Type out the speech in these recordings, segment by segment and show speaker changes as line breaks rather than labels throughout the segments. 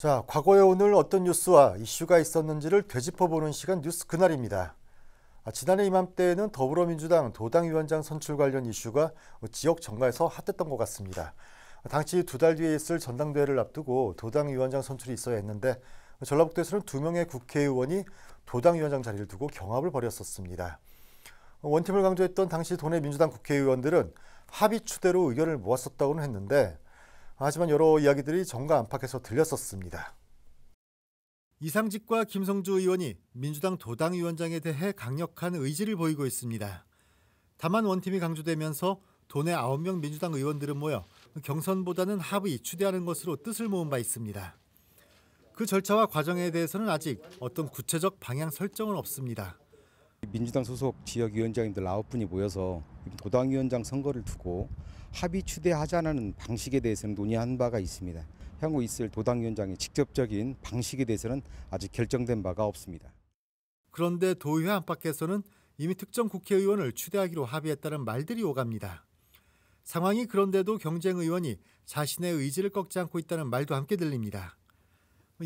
자, 과거에 오늘 어떤 뉴스와 이슈가 있었는지를 되짚어보는 시간 뉴스 그날입니다. 지난해 이맘때에는 더불어민주당 도당위원장 선출 관련 이슈가 지역 정가에서 핫했던 것 같습니다. 당시 두 달 뒤에 있을 전당대회를 앞두고 도당위원장 선출이 있어야 했는데 전라북도에서는 2명의 국회의원이 도당위원장 자리를 두고 경합을 벌였었습니다. 원팀을 강조했던 당시 도내 민주당 국회의원들은 합의 추대로 의견을 모았었다고는 했는데 하지만 여러 이야기들이 정가 안팎에서 들렸었습니다. 이상직과 김성주 의원이 민주당 도당위원장에 대해 강력한 의지를 보이고 있습니다. 다만 원팀이 강조되면서 도내 9명 민주당 의원들은 모여 경선보다는 합의, 추대하는 것으로 뜻을 모은 바 있습니다. 그 절차와 과정에 대해서는 아직 어떤 구체적 방향 설정은 없습니다.
민주당 소속 지역위원장님들 9분이 모여서 도당위원장 선거를 두고 합의 추대하자는 방식에 대해서는 논의한 바가 있습니다. 향후 있을 도당위원장의 직접적인 방식에 대해서는 아직 결정된 바가 없습니다.
그런데 도의회 안팎에서는 이미 특정 국회의원을 추대하기로 합의했다는 말들이 오갑니다. 상황이 그런데도 경쟁 의원이 자신의 의지를 꺾지 않고 있다는 말도 함께 들립니다.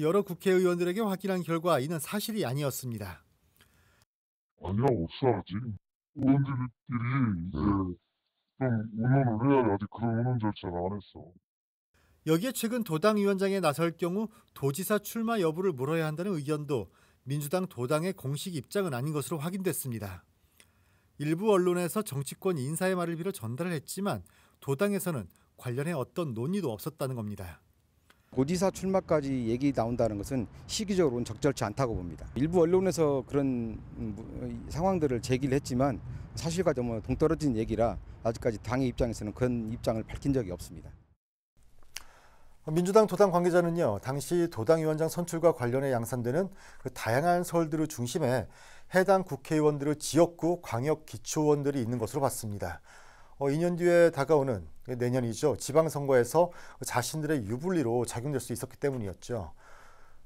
여러 국회의원들에게 확인한 결과 이는 사실이 아니었습니다.
아니야, 없어야지. 의원들끼리 이제 좀 의논을 해야 돼. 아직 그런 의논 절차를 안 했어.
여기에 최근 도당위원장에 나설 경우 도지사 출마 여부를 물어야 한다는 의견도 민주당 도당의 공식 입장은 아닌 것으로 확인됐습니다. 일부 언론에서 정치권 인사의 말을 빌어 전달을 했지만 도당에서는 관련해 어떤 논의도 없었다는 겁니다.
도지사 출마까지 얘기 나온다는 것은 시기적으로는 적절치 않다고 봅니다. 일부 언론에서 그런 상황들을 제기를 했지만 사실과 좀 동떨어진 얘기라 아직까지 당의 입장에서는 그런 입장을 밝힌 적이 없습니다.
민주당 도당 관계자는요, 당시 도당위원장 선출과 관련해 양산되는 그 다양한 설들을 중심에 해당 국회의원들의 지역구 광역기초의원들이 있는 것으로 봤습니다. 2년 뒤에 다가오는 내년이죠. 지방선거에서 자신들의 유불리로 작용될 수 있었기 때문이었죠.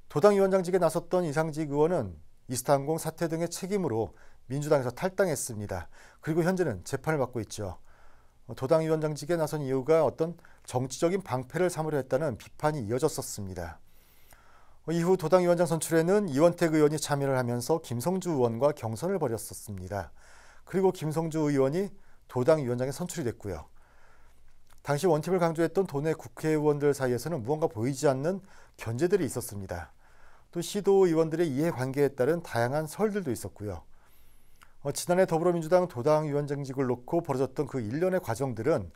도당위원장직에 나섰던 이상직 의원은 이스타항공 사태 등의 책임으로 민주당에서 탈당했습니다. 그리고 현재는 재판을 받고 있죠. 도당위원장직에 나선 이유가 어떤 정치적인 방패를 삼으려 했다는 비판이 이어졌었습니다. 이후 도당위원장 선출에는 이원택 의원이 참여를 하면서 김성주 의원과 경선을 벌였었습니다. 그리고 김성주 의원이 도당위원장에 선출이 됐고요. 당시 원팀을 강조했던 도내 국회의원들 사이에서는 무언가 보이지 않는 견제들이 있었습니다. 또 시도의원들의 이해관계에 따른 다양한 설들도 있었고요. 지난해 더불어민주당 도당위원장직을 놓고 벌어졌던 그 일련의 과정들은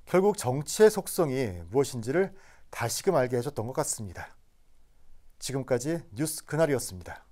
결국 정치의 속성이 무엇인지를 다시금 알게 해줬던 것 같습니다. 지금까지 뉴스 그날이었습니다.